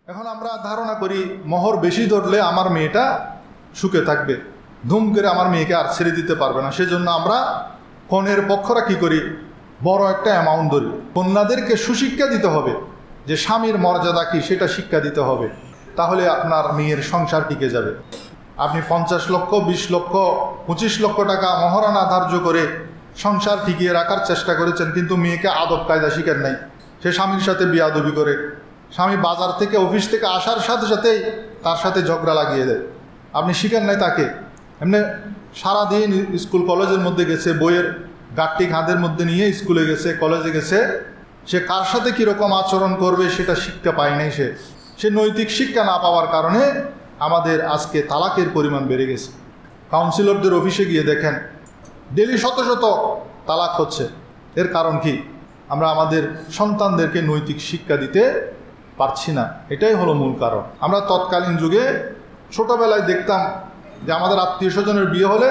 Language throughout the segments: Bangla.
এখন আমরা ধারণা করি মোহর বেশি ধরলে আমার মেয়েটা সুখে থাকবে, ধুম করে আমার মেয়েকে আর ছেড়ে দিতে পারবে না। সেজন্য আমরা কনের পক্ষরা কি করি, বড় একটা অ্যামাউন্ট ধরি। কন্যাদেরকে সুশিক্ষা দিতে হবে, যে স্বামীর মর্যাদা কি সেটা শিক্ষা দিতে হবে, তাহলে আপনার মেয়ের সংসার টিকে যাবে। আপনি 50 লক্ষ, 20 লক্ষ, 25 লক্ষ টাকা মহারণা ধার্য করে সংসার টিকিয়ে রাখার চেষ্টা করেছেন, কিন্তু মেয়েকে আদব কায়দা শিখেন নাই। সে স্বামীর সাথে বিয়াদবি করে, স্বামী বাজার থেকে অফিস থেকে আসার সাথে সাথেই তার সাথে ঝগড়া লাগিয়ে দেয়। আপনি শিখেন নাই তাকে। এমনি সারাদিন স্কুল কলেজের মধ্যে গেছে, বইয়ের গাঁটটি কাঁধের মধ্যে নিয়ে স্কুলে গেছে, কলেজে গেছে, সে কার সাথে কীরকম আচরণ করবে সেটা শিক্ষা পায় নাই। সে নৈতিক শিক্ষা না পাওয়ার কারণে আমাদের আজকে তালাকের পরিমাণ বেড়ে গেছে। কাউন্সিলরদের অফিসে গিয়ে দেখেন ডেলি শত শত তালাক হচ্ছে। এর কারণ কি? আমরা আমাদের সন্তানদেরকে নৈতিক শিক্ষা দিতে পারছি না, এটাই হলো মূল কারণ। আমরা তৎকালীন যুগে ছোটোবেলায় দেখতাম যে আমাদের আত্মীয় স্বজনের বিয়ে হলে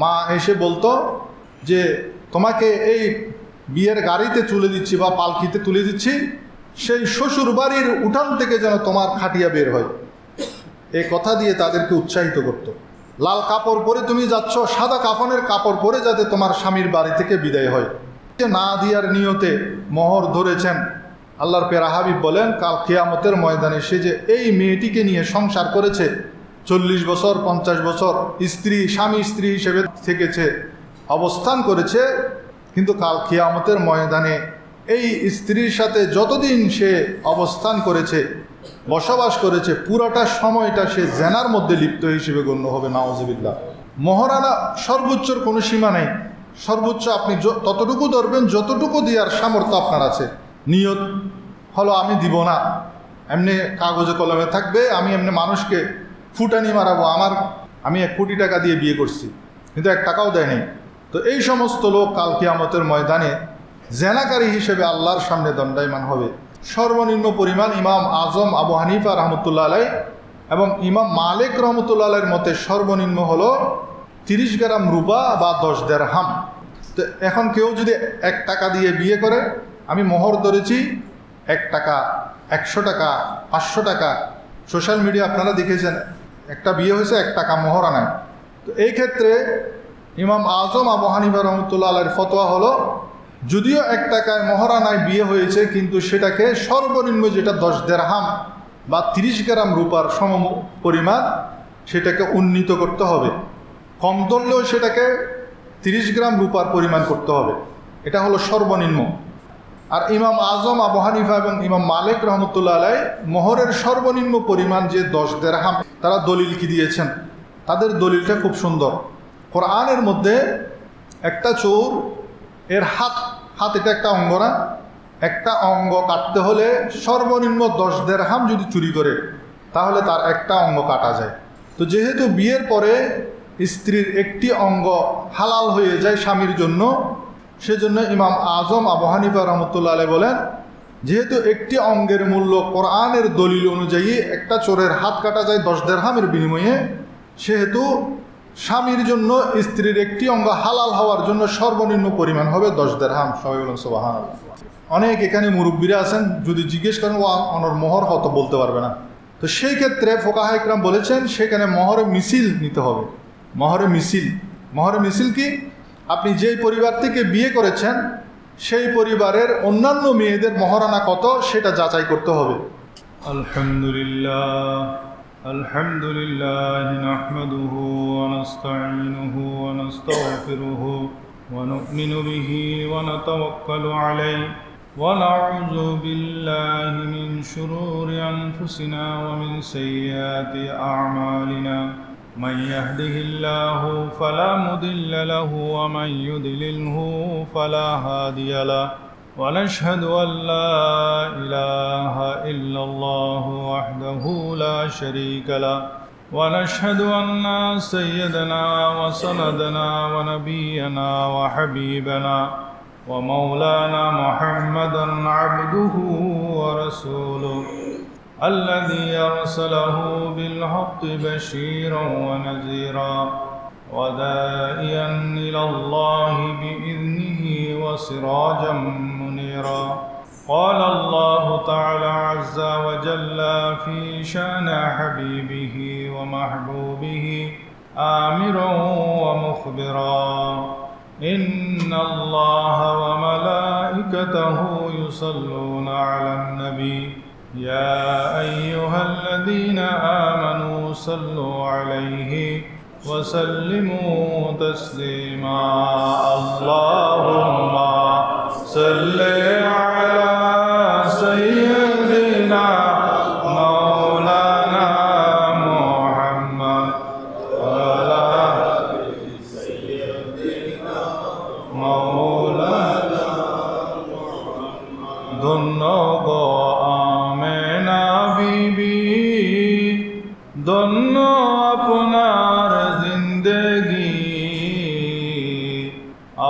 মা এসে বলতো যে তোমাকে এই বিয়ের গাড়িতে তুলে দিচ্ছি বা পালকিতে তুলে দিচ্ছি, সেই শ্বশুর বাড়ির উঠান থেকে যেন তোমার খাটিয়া বের হয়। এই কথা দিয়ে তাদেরকে উৎসাহিত করত। লাল কাপড় পরে তুমি যাচ্ছ, সাদা কাফনের কাপড় পরে যাতে তোমার স্বামীর বাড়ি থেকে বিদায় হয়। না দিয়ার নিয়তে মোহর ধরেছেন। আল্লাহর পেরা হাবিব বলেন, কাল কিয়ামতের ময়দানে সে যে এই মেয়েটিকে নিয়ে সংসার করেছে, 40 বছর 50 বছর স্বামী স্ত্রী হিসেবে থেকেছে, অবস্থান করেছে, কিন্তু কাল কিয়ামতের ময়দানে এই স্ত্রীর সাথে যতদিন সে অবস্থান করেছে, বসবাস করেছে, পুরাটা সময়টা সে জেনার মধ্যে লিপ্ত হিসেবে গণ্য হবে। নাউজুবিল্লাহ। মহারানা সর্বোচ্চর কোনো সীমা নেই, সর্বোচ্চ আপনি ততটুকু ধরবেন যতটুকু দেওয়ার সামর্থ্য আপনার আছে। নিয়ত হলো আমি দিব না, এমনি কাগজে কলমে থাকবে, আমি এমনি মানুষকে ফুটানি মারাবো, আমি 1 কোটি টাকা দিয়ে বিয়ে করছি, কিন্তু 1 টাকাও দেয়নি। তো এই সমস্ত লোক কাল কিয়ামতের ময়দানে জেনাকারী হিসেবে আল্লাহর সামনে দণ্ডায়মান হবে। সর্বনিম্ন পরিমাণ ইমাম আজম আবু হানিফা রহমতুল্লাহ আলাই এবং ইমাম মালিক রহমতুল্লাহ আলাইয়ের মতে সর্বনিম্ন হলো 30 গ্রাম রূপা বা 10 দিরহাম। তো এখন কেউ যদি 1 টাকা দিয়ে বিয়ে করে, আমি মোহর ধরেছি 1 টাকা, 100 টাকা, 500 টাকা, সোশ্যাল মিডিয়া আপনারা দেখেছেন, একটা বিয়ে হয়েছে 1 টাকা মোহরানায়। তো এই ক্ষেত্রে ইমাম আজম আবু হানিফা রহমতুল্লাহ আলাইয়ের ফতোয়া হলো, যদিও 1 টাকায় মহারানায় বিয়ে হয়েছে, কিন্তু সেটাকে সর্বনিম্ন যেটা 10 দিরহাম বা 30 গ্রাম রূপার সম পরিমাণ সেটাকে উন্নীত করতে হবে। কম ধরলেও সেটাকে 30 গ্রাম রূপার পরিমাণ করতে হবে, এটা হলো সর্বনিম্ন। আর ইমাম আজম আবু হানিফা এবং ইমাম মালিক রহমতুল্লাহ আলাই মোহরের সর্বনিম্ন পরিমাণ যে 10 দিরহাম, তারা দলিল কি দিয়েছেন? তাদের দলিলটা খুব সুন্দর। কোরআনের মধ্যে একটা চোর এর হাত এটা একটা অঙ্গ না, একটা অঙ্গ কাটতে হলে সর্বনিম্ন 10 দিরহাম যদি চুরি করে তাহলে তার একটা অঙ্গ কাটা যায়। তো যেহেতু বিয়ের পরে স্ত্রীর একটি অঙ্গ হালাল হয়ে যায় স্বামীর জন্য, সেজন্য ইমাম আজম আবু হানিফা রহমতুল্লাহ আলাইহি বলেন, যেহেতু একটি অঙ্গের মূল্য কোরআনের দলিল অনুযায়ী একটা চোরের হাত কাটা যায় 10 দিরহামের বিনিময়ে, সেহেতু স্বামীর জন্য স্ত্রীর একটি অঙ্গ হালাল হওয়ার জন্য সর্বনিম্ন পরিমাণ হবে 10 দিরহাম। সবাই বলেন সুবহানাল্লাহ। অনেক এখানে মুরব্বীরা আছেন, যদি জিজ্ঞেস করেন অনর মোহর কত বলতে পারবে না। তো সেই ক্ষেত্রে ফুকাহা ইকরাম বলেছেন সেখানে মোহরে মিছিল নিতে হবে। মোহরে মিছিল কি? আপনি যেই পরিবার থেকে বিয়ে করেছেন সেই পরিবারের অন্যান্য মেয়েদের মহারানা কত সেটা যাচাই করতে হবে। আলহামদুলিল্লাহ নাহমাদুহু ওয়া নাস্তাঈনুহু ওয়া নাস্তাগফিরুহু ওয়া নু'মিনু বিহি ওয়া নাতাওয়াক্কালু আলাইহি ওয়া নাউযু বিল্লাহি মিন শুরুরি আনফুসিনা ওয়া মিন সাইয়্যাতি আ'মালিনা। من يهده الله فلا مضل له ومن يضلله فلا هادي له ونشهد أن لا إله إلا الله وحده لا شريك له ونشهد أن سيدنا وسندنا ونبينا وحبيبنا ومولانا محمدا عبده ورسوله الذي أرسله بالحق بشيرا ونذيرا وداعيا إلى الله بإذنه وسراجا منيرا قال الله تعالى عز وجل في شان حبيبه ومحبوبه آمرا ومخبرا إن الله وملائكته يصلون على النبي يا أيها الذين آمنوا صلوا عليه وسلموا تسليما اللهم صل على سيدنا مولانا محمد وعلى مولانا ধন্য গো আমেনা বিবি ধন্য আপনার জিন্দেগি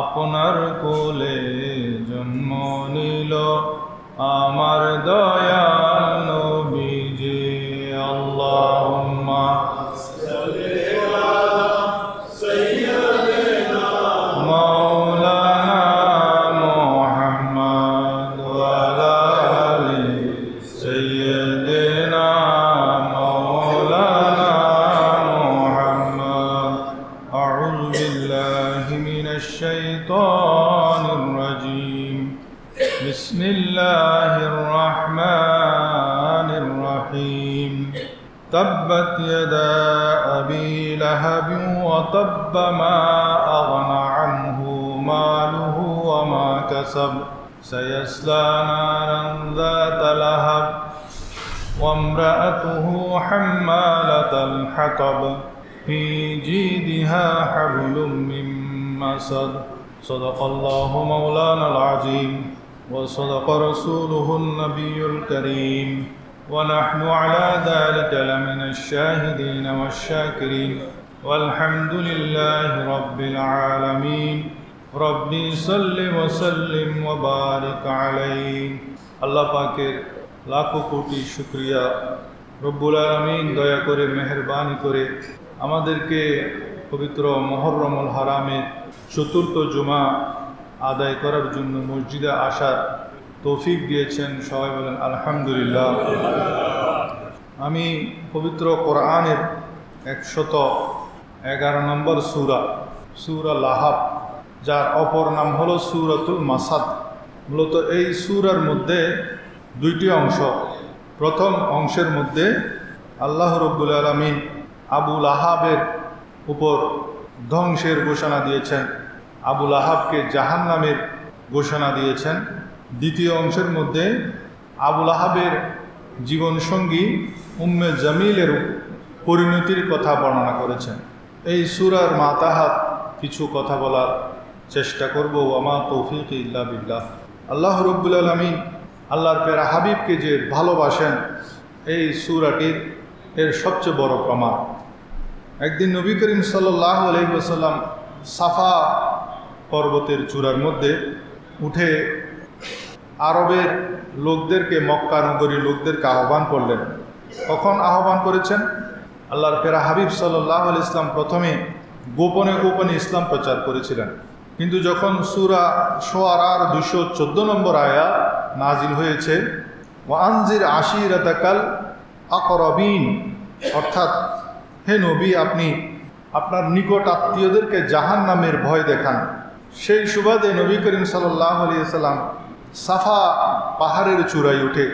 আপনার কোলে জন্ম নিল আমার দয়াল নবীজি আল্লাহুম্মা মাওলানা মুহাম্মদ ওয়া আলা আলি সাইয়্যিদিনা মাওলানা মুহাম্মদ আউযু বিল্লাহি মিনাশ শাইতানির রাজীম বিসমিল্লাহির রাহমানির রহিম تبت يدا أبي لهب وتب ما أغنى عنه ماله وما كسب سيصلى نارا ذات لهب وامرأته حمالة الحطب في جيدها حبل من مسد صدق الله مولانا العظيم وصدق رسوله النبي الكريم ونحن على ذلك لمن الشاهدين والشاكرين والحمد لله رب العالمين ربي صل وسلم وبارك عليه আল্লাহ পাকের লাখো কোটি শুকরিয়া রব্বুল আলামিন দয়া করে মেহেরবানি করে আমাদেরকে পবিত্র মুহররমুল হারামের চতুর্থ জুমা আদায় করার জন্য মসজিদে আসার তৌফিক দিয়েছেন সবাই বলেন আলহামদুলিল্লাহ আমি পবিত্র কোরআনের 111 নম্বর সূরা লাহাব যার অপর নাম হলো সূরাতুল মাসাদ মূলত এই সূরার মধ্যে দুইটি অংশ প্রথম অংশের মধ্যে আল্লাহ রাব্বুল আলামিন আবু লাহাবের উপর ধ্বংসের ঘোষণা দিয়েছেন আবু লাহাবকে জাহান্নামের ঘোষণা দিয়েছেন দ্বিতীয় অংশের মধ্যে আবু লাহাবের জীবনসঙ্গী উম্মে জামিলের পরিণতির কথা বর্ণনা করেছেন এই সূরার মাতাহাত কিছু কথা বলার চেষ্টা করব ওয়ামা তৌফিক ইল্লা বিল্লাহ আল্লাহ রাব্বুল আলামিন আল্লাহর প্যারা হাবিবকে যে ভালোবাসেন এই সূরাটির এর সবচেয়ে বড় প্রমাণ একদিন নবী করিম সাল্লাল্লাহু আলাইহি ওয়াসাল্লাম সাফা পর্বতের চূড়ার মধ্যে উঠে আরবের লোকদেরকে মক্কা নগরীর লোকদেরকে আহ্বান করলেন কখন আহ্বান করেছেন আল্লাহর প্যারা হাবিব সাল্লাল্লাহু আলাইহি ওয়াসাল্লাম প্রথমে গোপনে গোপনে ইসলাম প্রচার করেছিলেন কিন্তু যখন সূরা শুআরার 214 নম্বর আয়াত নাজিল হয়েছে ওয়ানজির আশিরাতাকাল আকরাবিন অর্থাৎ হে নবী আপনি আপনার নিকট আত্মীয়দেরকে জাহান্নামের ভয় দেখান সেই সুবাদে নবী করিম সাল্লাল্লাহু আলাইহি ওয়াসাল্লাম সাফা পাহাড়ের চূড়ায় উঠে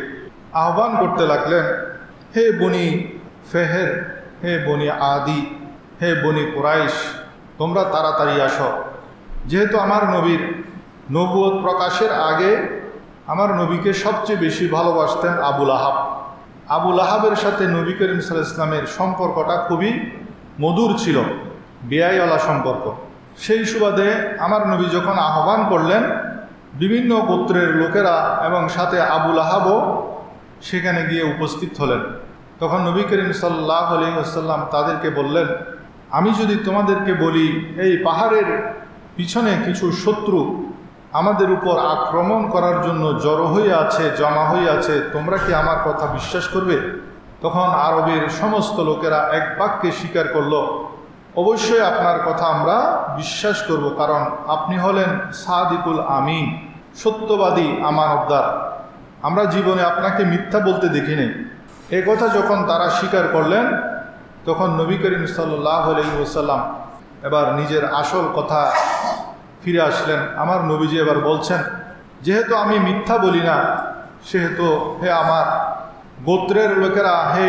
আহ্বান করতে লাগলেন হে বনি ফেহের হে বনি আদি হে বনি কুরাইশ তোমরা তাড়াতাড়ি আসো যেহেতু আমার নবীর নবুয়ত প্রকাশের আগে আমার নবীকে সবচেয়ে বেশি ভালোবাসতেন আবু লাহাবের সাথে নবী করিম সাল্লাল্লাহু আলাইহি ওয়াসাল্লামের সম্পর্কটা খুবই মধুর ছিল বেয়াইওয়ালা সম্পর্ক সেই সুবাদে আমার নবী যখন আহ্বান করলেন বিভিন্ন গোত্রের লোকেরা এবং সাথে আবু লাহাবও সেখানে গিয়ে উপস্থিত হলেন তখন নবী করিম সাল্লাল্লাহু আলাইহি ওয়াসাল্লাম তাদেরকে বললেন আমি যদি তোমাদেরকে বলি এই পাহাড়ের পিছনে কিছু শত্রু আমাদের উপর আক্রমণ করার জন্য জড়ো হয়ে আছে জমা হয়ে আছে তোমরা কি আমার কথা বিশ্বাস করবে তখন আরবের সমস্ত লোকেরা এক বাক্যে স্বীকার করল অবশ্যই আপনার কথা আমরা বিশ্বাস করব কারণ আপনি হলেন সাদিকুল আমিন সত্যবাদী আমানতদার আমরা জীবনে আপনাকে মিথ্যা বলতে দেখিনি। এ কথা যখন তারা স্বীকার করলেন, তখন নবী করিম সাল্লাল্লাহু আলাইহি ওয়াসাল্লাম এবার নিজের আসল কথা ফিরে আসলেন। আমার নবীজি এবার বলছেন, যেহেতু আমি মিথ্যা বলি না, সেহেতু হে আমার গোত্রের লোকেরা, হে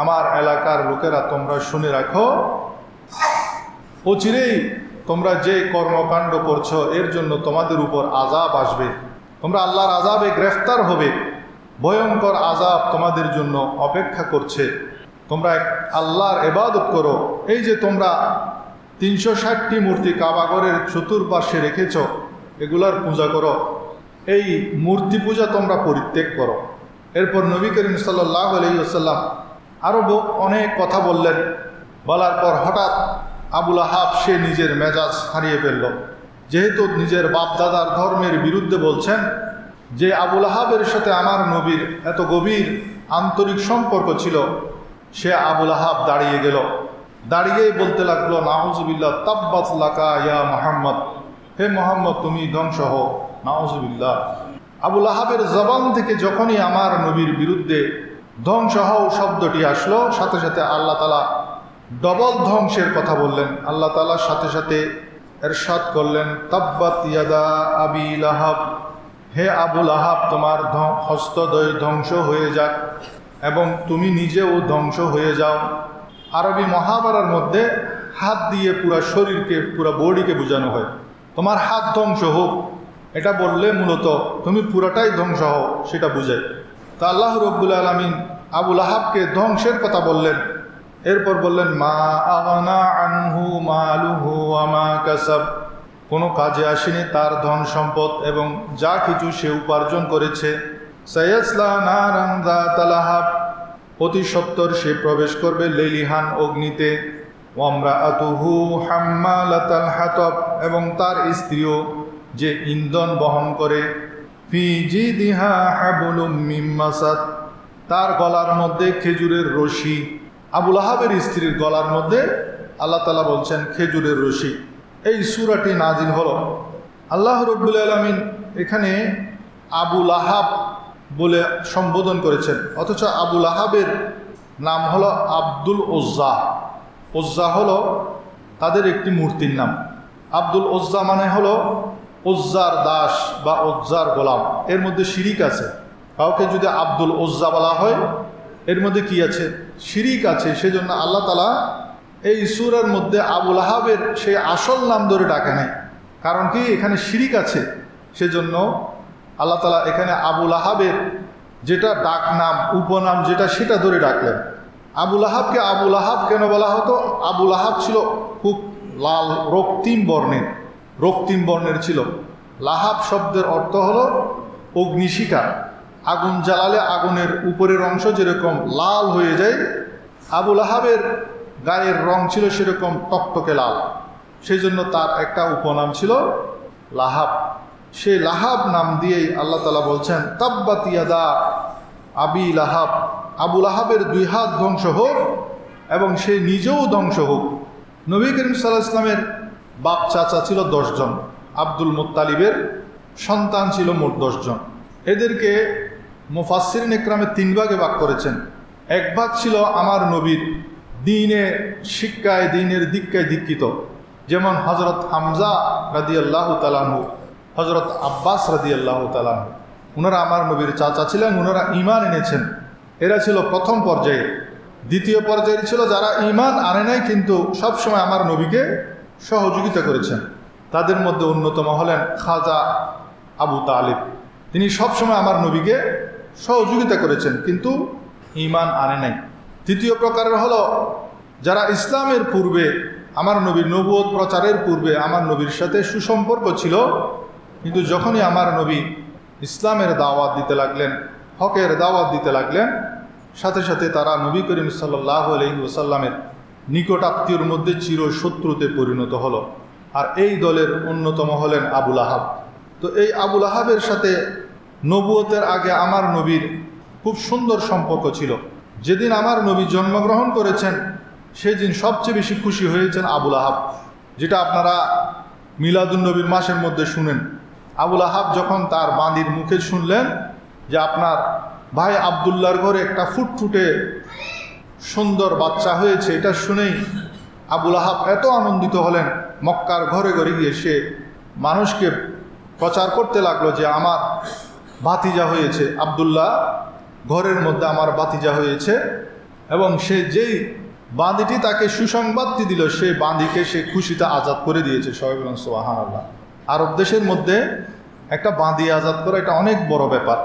আমার এলাকার লোকেরা, তোমরা শুনে রাখো, অচিরেই তোমরা যে কর্মকাণ্ড করছো এর জন্য তোমাদের উপর আযাব আসবে, তোমরা আল্লাহর আযাবে গ্রেফতার হবে, ভয়ঙ্কর আযাব তোমাদের জন্য অপেক্ষা করছে। তোমরা আল্লাহর ইবাদত করো। এই যে তোমরা 360টি মূর্তি কাবাঘরের চতুর্পার্শ্বে রেখেছ, এগুলার পূজা করো, এই মূর্তি পূজা তোমরা পরিত্যাগ করো। এরপর নবী করিম সাল্লাল্লাহু আলাইহি ওয়াসাল্লাম আরও অনেক কথা বললেন। বলার পর হঠাৎ আবুল আহাব সে নিজের মেজাজ হারিয়ে ফেলল। যেহেতু নিজের বাপদাদার ধর্মের বিরুদ্ধে বলছেন, যে আবুল আহাবের সাথে আমার নবীর এত গভীর আন্তরিক সম্পর্ক ছিল, সে আবুল আহাব দাঁড়িয়ে গেল। দাঁড়িয়েই বলতে লাগলো, নাউজুবিল্লাহ, তাব্বাত লাকা ইয়া মুহাম্মদ, হে মুহাম্মদ তুমি ধ্বংস হও, নাউজুবিল্লাহ। আবুল আহাবের জবান থেকে যখনই আমার নবীর বিরুদ্ধে ধ্বংস হও শব্দটি আসলো, সাথে সাথে আল্লাহ তাআলা ডবল ধ্বংসের কথা বললেন। আল্লাহ তাআলা সাথে সাথে এরশাদ করলেন, তাব্বাত ইয়াদা আবি লাহাব, হে আবুল আহাব তোমার হস্তদ্বয় ধ্বংস হয়ে যাক এবং তুমি নিজেও ধ্বংস হয়ে যাও। আরবি মহাভারতের মধ্যে হাত দিয়ে পুরা শরীরকে, পুরা বডিকে বোঝানো হয়। তোমার হাত ধ্বংস হোক, এটা বললে মূলত তুমি পুরাটাই ধ্বংস হও সেটা বোঝায়। তা আল্লাহ রাব্বুল আলামিন আবুল আহাবকে ধ্বংসের কথা বললেন। এরপর বললেন, মা আগনা আনহু মালুহু ওয়া মা কাসাব, কোনো কাজে আসেনি তার ধন সম্পদ এবং যা কিছু সে উপার্জন করেছে। সায়াসলা নারান যাতা লাহাব, অতি সত্বর সে প্রবেশ করবে লেলিহান অগ্নিতে। ওয়ামরাআতুহু হাম্মালাতাল হাতাব, এবং তার স্ত্রীও যে ইন্ধন বহন করে। ফি জিদিহা হাবলুম মিন মাসাদ, তার গলার মধ্যে খেজুরের রশি। আবুল আহাবের স্ত্রীর গলার মধ্যে আল্লাহ তাআলা বলছেন খেজুরের রশি। এই সূরাটি নাজিল হলো। আল্লাহ রাব্বুল আলামিন এখানে আবুল আহাব বলে সম্বোধন করেছেন, অথচ আবুল আহাবের নাম হলো আব্দুল উজ্জা। উজ্জা হলো তাদের একটি মূর্তির নাম। আব্দুল উজ্জা মানে হলো উজ্জার দাস বা উজ্জার গোলাম। এর মধ্যে শিরিক আছে। কাউকে যদি আব্দুল উজ্জা বলা হয়, এর মধ্যে কি আছে? শিরিক আছে। সেজন্য আল্লাহ তাআলা এই সূরার মধ্যে আবুল আহাবের সেই আসল নাম ধরে ডাকে নাই। কারণ কি? এখানে শিরিক আছে। সেজন্য আল্লাহ তাআলা এখানে আবুল আহাবের যেটা ডাক নাম, উপনাম যেটা, সেটা ধরে ডাকলেন। আবুল আহাবকে আবুল আহাব কেন বলা হতো? আবুল আহাব ছিল খুব লাল রক্তিম বর্ণের ছিল। লাহাব শব্দের অর্থ হলো অগ্নিশিখা। আগুন জ্বালালে আগুনের উপরের অংশ যেরকম লাল হয়ে যায়, আবুল আহাবের গায়ের রং ছিল সেরকম টকটকে লাল। সেই জন্য তার একটা উপনাম ছিল লাহাব। সেই লাহাব নাম দিয়েই আল্লাহ তাআলা বলছেন, তাব্বাত ইয়াদা আবি লাহাব, আবুল আহাবের 2 হাত ধ্বংস হোক এবং সে নিজেও ধ্বংস হোক। নবী করিম সাল্লাল্লাহু আলাইহি ওয়াসাল্লামের বাপ চাচা ছিল 10 জন। আব্দুল মুত্তালিবের সন্তান ছিল মোট 10 জন। এদেরকে মুফাসসিরিন ইকরামে 3 ভাগে ভাগ করেছেন। এক ভাগ ছিল আমার নবীর দ্বীনে শিক্ষায়, দ্বীনের দীক্ষায় দীক্ষিত, যেমন হযরত হামজা রাদিয়াল্লাহু তাআলা আনহু, হযরত আব্বাস রাদিয়াল্লাহু তাআলা আনহু। ওনারা আমার নবীর চাচা ছিলেন, ওনারা ঈমান এনেছেন। এরা ছিল প্রথম পর্যায়ে। দ্বিতীয় পর্যায়ে ছিল যারা ঈমান আনে নাই কিন্তু সবসময় আমার নবীকে সহযোগিতা করেছেন। তাদের মধ্যে অন্যতম হলেন খাজা আবু তালিব। তিনি সবসময় আমার নবীকে সহযোগিতা করেছেন কিন্তু ঈমান আনে নাই। তৃতীয় প্রকারের হলো যারা ইসলামের পূর্বে, আমার নবীর নবুয়ত প্রচারের পূর্বে আমার নবীর সাথে সুসম্পর্ক ছিল, কিন্তু যখনই আমার নবী ইসলামের দাওয়াত দিতে লাগলেন, হকের দাওয়াত দিতে লাগলেন, সাথে সাথে তারা নবী করিম সাল্লাল্লাহু আলাইহি ওয়াসাল্লামের নিকট আত্মীয়র মধ্যে চিরশত্রুতে পরিণত হলো। আর এই দলের অন্যতম হলেন আবুল আহাব। তো এই আবুল আহাবের সাথে নবুয়তের আগে আমার নবীর খুব সুন্দর সম্পর্ক ছিল। যেদিন আমার নবী জন্মগ্রহণ করেছেন সেদিন সবচেয়ে বেশি খুশি হয়েছেন আবুল আহাব, যেটা আপনারা মিলাদুন নবীর মাসের মধ্যে শুনেন। আবুল আহাব যখন তার বাঁদির মুখে শুনলেন যে আপনার ভাই আবদুল্লাহর ঘরে একটা ফুটফুটে সুন্দর বাচ্চা হয়েছে। এটা শুনেই আবু লাহাব এত আনন্দিত হলেন, মক্কার ঘরে ঘরে গিয়ে সে মানুষকে প্রচার করতে লাগলো যে আমার ভাতিজা হয়েছে, আবদুল্লাহ ঘরের মধ্যে আমার ভাতিজা হয়েছে। এবং সে যেই বাঁধিটি তাকে সুসংবাদটি দিল, সেই বাঁধিকে সে খুশিতে আজাদ করে দিয়েছে। সবাই বলেন সুবহানাল্লাহ। আরব দেশের মধ্যে একটা বাঁধি আজাদ করা এটা অনেক বড় ব্যাপার।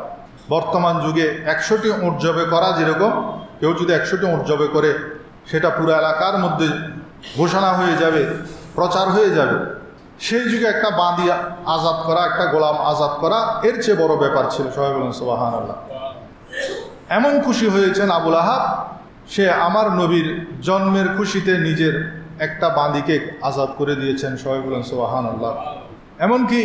বর্তমান যুগে 100টি উট জবে করা যেরকম, কেউ যদি 100টি উট জবে করে সেটা পুরো এলাকার মধ্যে ঘোষণা হয়ে যাবে, প্রচার হয়ে যাবে, সেই যুগে একটা বাঁধি আজাদ করা, একটা গোলাম আজাদ করা এর চেয়ে বড় ব্যাপার ছিল। সবাই বলেন সুবহানাল্লাহ। এমন খুশি হয়েছেন আবু লাহাব, সে আমার নবীর জন্মের খুশিতে নিজের একটা বাঁধিকে আজাদ করে দিয়েছেন। সবাই বলেন সুবহানাল্লাহ। এমনকি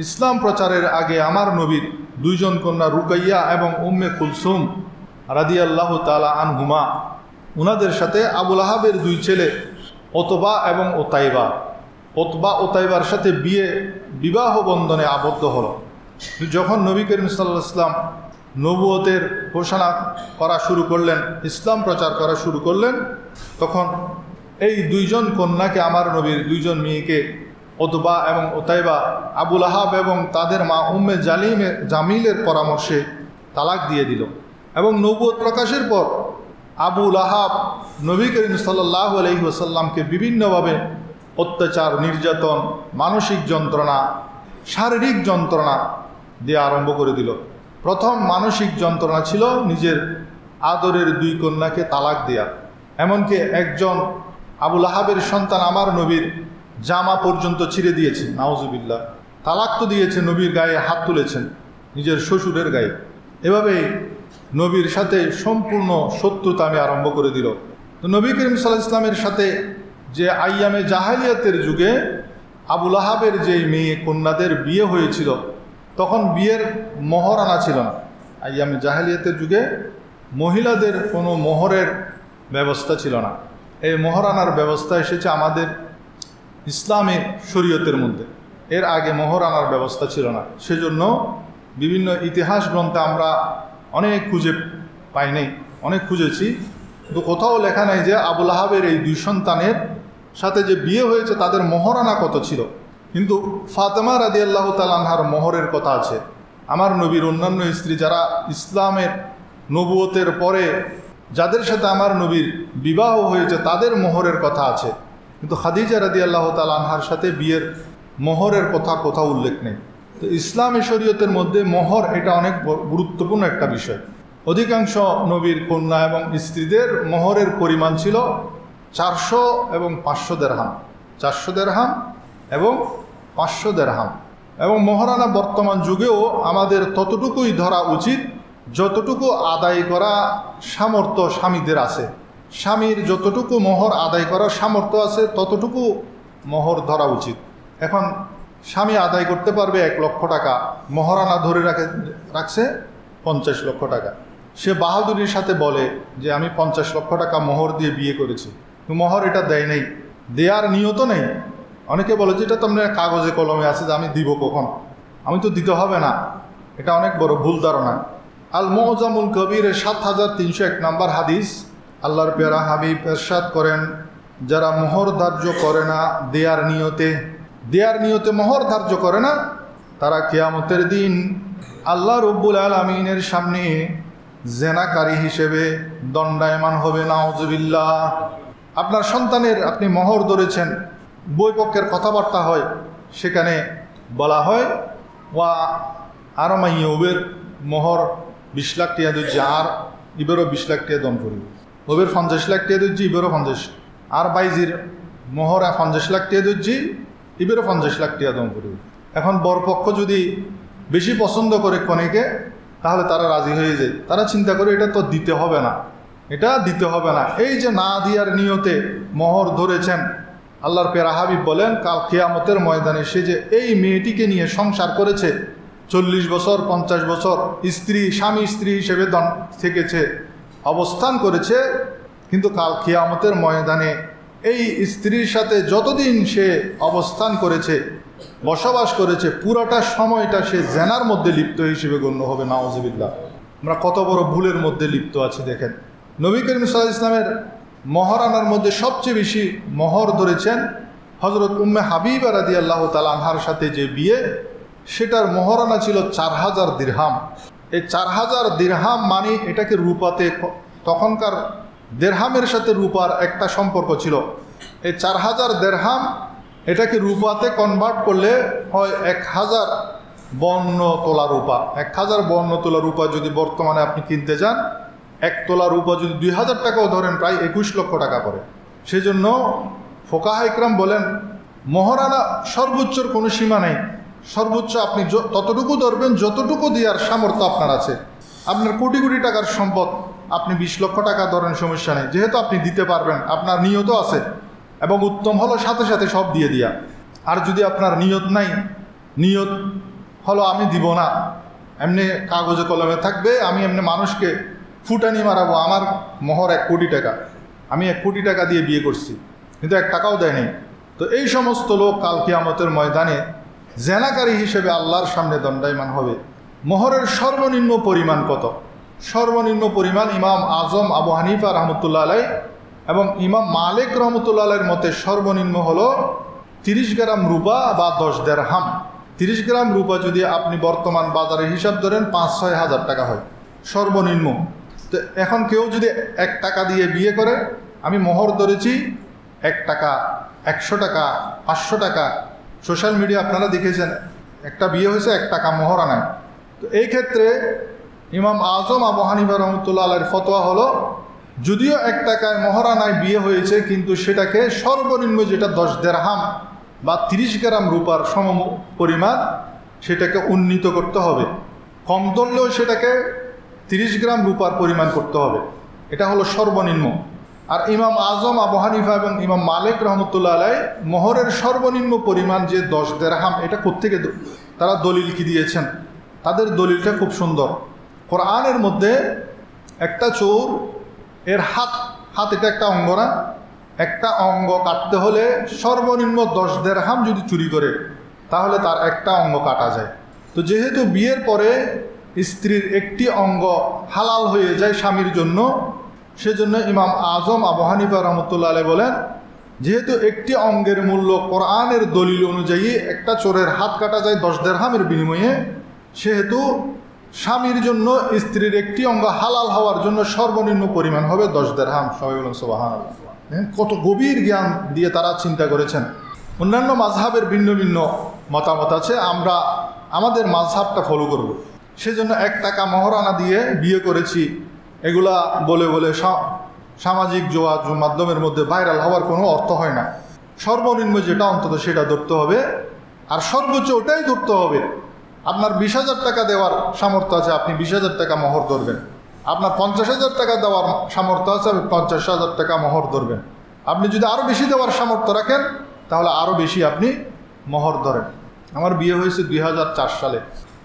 ইসলাম প্রচারের আগে আমার নবীর দুইজন কন্যা রুকাইয়া এবং উম্মে কুলসুম রাদিয়াল্লাহু তাআলা আনহুমা, উনাদের সাথে আবু লাহাবের দুই ছেলে ওতবা এবং ওতাইবা, ওতবা ওতাইবার সাথে বিবাহ বন্ধনে আবদ্ধ হলো। যখন নবী করিম সাল্লাল্লাহু আলাইহি ওয়াসাল্লাম নবুয়তের ঘোষণা করা শুরু করলেন, ইসলাম প্রচার করা শুরু করলেন, তখন এই দুইজন কন্যাকে, আমার নবীর দুইজন মেয়েকে, ওতবা এবং ওতাইবা, আবু লাহাব এবং তাদের মা উম্মে জামিলের পরামর্শে তালাক দিয়ে দিল। এবং নবুয়ত প্রকাশের পর আবু লাহাব নবী করিম সাল্লাল্লাহু আলাইহি ওয়াসাল্লামকে বিভিন্নভাবে অত্যাচার, নির্যাতন, মানসিক যন্ত্রণা, শারীরিক যন্ত্রণা দিয়ে আরম্ভ করে দিল। প্রথম মানসিক যন্ত্রণা ছিল নিজের আদরের দুই কন্যাকে তালাক দেয়া। এমনকি একজন আবু লাহাবের সন্তান আমার নবীর জামা পর্যন্ত ছিঁড়ে দিয়েছে, নাউজুবিল্লাহ। তালাক তো দিয়েছে, নবীর গায়ে হাত তুলেছেন, নিজের শ্বশুরের গায়ে। এভাবেই নবীর সাথে সম্পূর্ণ শত্রুতা আমি আরম্ভ করে দিল। তো নবী করিম সাল্লাল্লাহু আলাইহি ওয়াসাল্লামের সাথে যে আইয়ামে জাহেলিয়াতের যুগে আবু লাহাবের যেই মেয়ে কন্যাদের বিয়ে হয়েছিল, তখন বিয়ের মোহর আনা ছিল না। আইয়ামে জাহেলিয়াতের যুগে মহিলাদের কোনো মোহরের ব্যবস্থা ছিল না। এই মোহর আনার ব্যবস্থা এসেছে আমাদের ইসলামের শরীয়তের মধ্যে। এর আগে মোহর আনার ব্যবস্থা ছিল না। সেজন্য বিভিন্ন ইতিহাস গ্রন্থে আমরা অনেক খুঁজে পাই নাই, অনেক খুঁজেছি, কিন্তু কোথাও লেখা নাই যে আবু লাহাবের এই দুই সন্তানের সাথে যে বিয়ে হয়েছে তাদের মোহরানা কত ছিল। কিন্তু ফাতেমা রাদিয়াল্লাহু তাআলা আনহার মোহরের কথা আছে। আমার নবীর অন্যান্য স্ত্রী যারা ইসলামের নবুয়তের পরে যাদের সাথে আমার নবীর বিবাহ হয়েছে তাদের মোহরের কথা আছে, কিন্তু খাদিজা রাদিয়াল্লাহু তাআলা আনহার সাথে বিয়ের মোহরের কথা কোথাও উল্লেখ নেই। তো ইসলামী শরীয়তের মধ্যে মোহর এটা অনেক গুরুত্বপূর্ণ একটা বিষয়। অধিকাংশ নবীর কন্যা এবং স্ত্রীদের মোহরের পরিমাণ ছিল 400 এবং 500 দেরহাম, 400 দেরহাম এবং 500 দেরহাম। এবং মোহরানা বর্তমান যুগেও আমাদের ততটুকুই ধরা উচিত যতটুকু আদায় করা সামর্থ্য স্বামীদের আছে। স্বামীর যতটুকু মোহর আদায় করার সামর্থ্য আছে ততটুকু মোহর ধরা উচিত। এখন স্বামী আদায় করতে পারবে 1 লক্ষ টাকা, মোহরানা ধরে রাখছে 50 লক্ষ টাকা। সে বাহাদুরির সাথে বলে যে আমি 50 লক্ষ টাকা মোহর দিয়ে বিয়ে করেছি, মোহর এটা দেয় নেই, দেওয়ার নিয়ত নেই। অনেকে বলে যে এটা তো আপনার কাগজে কলমে আছে যে আমি দিব কখন, আমি তো দিতে হবে না। এটা অনেক বড় ভুল ধারণা। আল মুআজামুল কবিরের 7301 নম্বর হাদিস, আল্লাহর পেয়ারা হাবিব ইরশাদ করেন, যারা মোহর ধার্য করে না দেয়ার নিয়তে মোহর ধার্য করে না, তারা কিয়ামতের দিন আল্লাহ রব্বুল আলামিনের সামনে জেনাকারী হিসেবে দণ্ডায়মান হবে। নাউজুবিল্লাহ। আপনার সন্তানের আপনি মোহর ধরেছেন, বইপক্ষের কথাবার্তা হয়, সেখানে বলা হয় ওয়া আরো মাইয়বের মোহর 20 লাখ টাকা দিচ্ছে, আর ইবেরও 20 লাখ টাকা দম করি, ওবের 50 লাখ টাকা দিচ্ছি, ইবেরও 50, আর বাইজির মোহর 50 লাখ টাকা দিচ্ছি, ইবেরও 50 লাখ টাকা দম করি। এখন বরপক্ষ যদি বেশি পছন্দ করে কনেকে, তাহলে তারা রাজি হয়ে যায়। তারা চিন্তা করে এটা তো দিতে হবে না, এটা দিতে হবে না। এই যে না দিয়ার নিয়তে মোহর ধরেছেন, আল্লাহর পেয়ারা হাবিব বলেন কাল কিয়ামতের ময়দানে সে যে এই মেয়েটিকে নিয়ে সংসার করেছে, 40 বছর 50 বছর স্বামী স্ত্রী হিসেবে থেকেছে, অবস্থান করেছে, কিন্তু কাল কিয়ামতের ময়দানে এই স্ত্রীর সাথে যতদিন সে অবস্থান করেছে বসবাস করেছে পুরাটা সময়টা সে জেনার মধ্যে লিপ্ত হিসেবে গণ্য হবে। নাউজুবিল্লাহ, আমরা কত বড় ভুলের মধ্যে লিপ্ত আছি দেখেন। নবী করিম সাল্লাল্লাহু আলাইহি ইসলামের মহারানার মধ্যে সবচেয়ে বেশি মোহর ধরেছেন হজরত উম্মে হাবিবা রাদিয়াল্লাহু তাআলা আনহার সাথে যে বিয়ে, সেটার মহারানা ছিল 4000 দিরহাম। এই 4000 দিরহাম মানে এটাকে রূপাতে, তখনকার দেরহামের সাথে রূপার একটা সম্পর্ক ছিল। এই 4000 দিরহাম এটাকে রূপাতে কনভার্ট করলে হয় 1000 বর্ণ তোলা রূপা। 1000 বর্ণ তোলা রূপা যদি বর্তমানে আপনি কিনতে যান, 1 তোলা রূপা যদি 2000 টাকাও ধরেন, প্রায় 21 লক্ষ টাকা পড়ে। সেজন্য ফোকাহা ইকরাম বলেন মহারানা সর্বোচ্চর কোনো সীমা নেই, সর্বোচ্চ আপনি ততটুকু ধরবেন যতটুকু দেওয়ার সামর্থ্য আপনার আছে। আপনার কোটি কোটি টাকার সম্পদ, আপনি 20 লক্ষ টাকা ধরেন, সমস্যা নেই, যেহেতু আপনি দিতে পারবেন, আপনার নিয়তও আছে, এবং উত্তম হলো সাথে সাথে সব দিয়ে দিয়া। আর যদি আপনার নিয়ত নাই, নিয়ত হলো আমি দিব না, এমনি কাগজে কলমে থাকবে, আমি এমনি মানুষকে ফুটানি মারাবো, আমার মোহর 1 কোটি টাকা, আমি 1 কোটি টাকা দিয়ে বিয়ে করছি, কিন্তু 1 টাকাও দেয়নি, তো এই সমস্ত লোক কাল কিয়ামতের ময়দানে জেনাকারী হিসেবে আল্লাহর সামনে দণ্ডায়মান হবে। মোহরের সর্বনিম্ন পরিমাণ কত? সর্বনিম্ন পরিমাণ ইমাম আজম আবু হানিফা রহমতুল্লাহ আলাই এবং ইমাম মালিক রহমতুল্লাহ আলাইয়ের মতে সর্বনিম্ন হলো 30 গ্রাম রূপা বা 10 দিরহাম। 30 গ্রাম রূপা যদি আপনি বর্তমান বাজারে হিসাব ধরেন 5-6 হাজার টাকা হয় সর্বনিম্ন। তো এখন কেউ যদি 1 টাকা দিয়ে বিয়ে করে, আমি মোহর ধরেছি 1 টাকা, 100 টাকা, 500 টাকা, সোশ্যাল মিডিয়া আপনারা দেখেছেন, একটা বিয়ে হয়েছে 1 টাকা মোহরানায়। তো এই ক্ষেত্রে ইমাম আজম আবু হানিফা রহমতুল্লাহ আলাইয়ের ফতোয়া হলো, যদিও 1 টাকায় মোহরানায় বিয়ে হয়েছে, কিন্তু সেটাকে সর্বনিম্ন যেটা 10 দিরহাম বা 30 গ্রাম রূপার সম পরিমাণ, সেটাকে উন্নীত করতে হবে। কম ধরলেও সেটাকে 30 গ্রাম রূপার পরিমাণ করতে হবে, এটা হলো সর্বনিম্ন। আর ইমাম আজম আবু হানিফা এবং ইমাম মালিক রহমতুল্লাহ আলাই মোহরের সর্বনিম্ন পরিমাণ যে 10 দিরহাম, এটা কোত্থেকে তারা দলিল কি দিয়েছেন? তাদের দলিলটা খুব সুন্দর। কোরআনের মধ্যে একটা চোর এর হাত এটা একটা অঙ্গ না, একটা অঙ্গ কাটতে হলে সর্বনিম্ন 10 দিরহাম যদি চুরি করে, তাহলে তার একটা অঙ্গ কাটা যায়। তো যেহেতু বিয়ের পরে স্ত্রীর একটি অঙ্গ হালাল হয়ে যায় স্বামীর জন্য, সেজন্য ইমাম আজম আবু হানিফা রহমতুল্লাহ আলাইহি বলেন, যেহেতু একটি অঙ্গের মূল্য কোরআনের দলিল অনুযায়ী একটা চোরের হাত কাটা যায় 10 দিরহামের বিনিময়ে, সেহেতু স্বামীর জন্য স্ত্রীর একটি অঙ্গ হালাল হওয়ার জন্য সর্বনিম্ন পরিমাণ হবে 10 দিরহাম। সবাই বলেন সুবহানাল্লাহ। কত গভীর জ্ঞান দিয়ে তারা চিন্তা করেছেন। অন্যান্য মাযহাবের ভিন্ন ভিন্ন মতামত আছে, আমরা আমাদের মাযহাবটা ফলো করব। সেজন্য 1 টাকা মোহরানা দিয়ে বিয়ে করেছি এগুলা বলে বলে সামাজিক যোগাযোগ মাধ্যমের মধ্যে ভাইরাল হওয়ার কোনো অর্থ হয় না। সর্বনিম্ন যেটা অন্তত সেটা ধরতে হবে, আর সর্বোচ্চ ওটাই ধরতে হবে। আপনার 20,000 টাকা দেওয়ার সামর্থ্য আছে, আপনি 20,000 টাকা মোহর ধরবেন। আপনার 50,000 টাকা দেওয়ার সামর্থ্য আছে, আপনি 50,000 টাকা মোহর ধরবেন। আপনি যদি আরও বেশি দেওয়ার সামর্থ্য রাখেন, তাহলে আরও বেশি আপনি মোহর ধরেন। আমার বিয়ে হয়েছে 2004 সালে,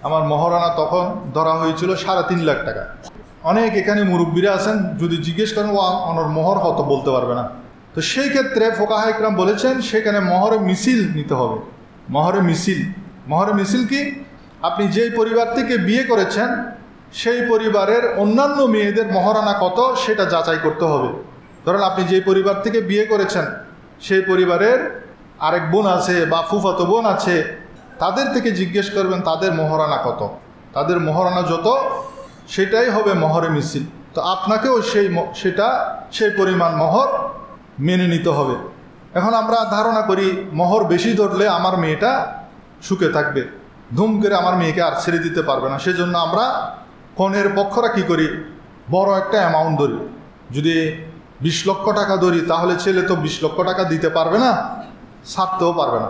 আমার মোহরানা তখন ধরা হয়েছিল 3.5 লাখ টাকা। অনেক এখানে মুরব্বীরা আছেন, যদি জিজ্ঞেস করেন ওনার মোহর কত বলতে পারবে না। তো সেই ক্ষেত্রে ফোকাহা ইকরাম বলেছেন সেখানে মোহরে মিছিল নিতে হবে। মোহরে মিছিল কি? আপনি যেই পরিবার থেকে বিয়ে করেছেন সেই পরিবারের অন্যান্য মেয়েদের মহারানা কত সেটা যাচাই করতে হবে। ধরেন আপনি যেই পরিবার থেকে বিয়ে করেছেন সেই পরিবারের আরেক বোন আছে বা ফুফাতো বোন আছে, তাদের থেকে জিজ্ঞেস করবেন তাদের মহারানা কত, তাদের মহারানা যত সেটাই হবে মহরে মিছিল। তো আপনাকেও সেই পরিমাণ মোহর মেনে নিতে হবে। এখন আমরা ধারণা করি মোহর বেশি ধরলে আমার মেয়েটা সুখে থাকবে, ধুম করে আমার মেয়েকে আর ছেড়ে দিতে পারবে না। সেজন্য আমরা কনের পক্ষরা কি করি, বড় একটা অ্যামাউন্ট ধরি। যদি 20 লক্ষ টাকা ধরি তাহলে ছেলে তো 20 লক্ষ টাকা দিতে পারবে না, ছাড়তেও পারবে না।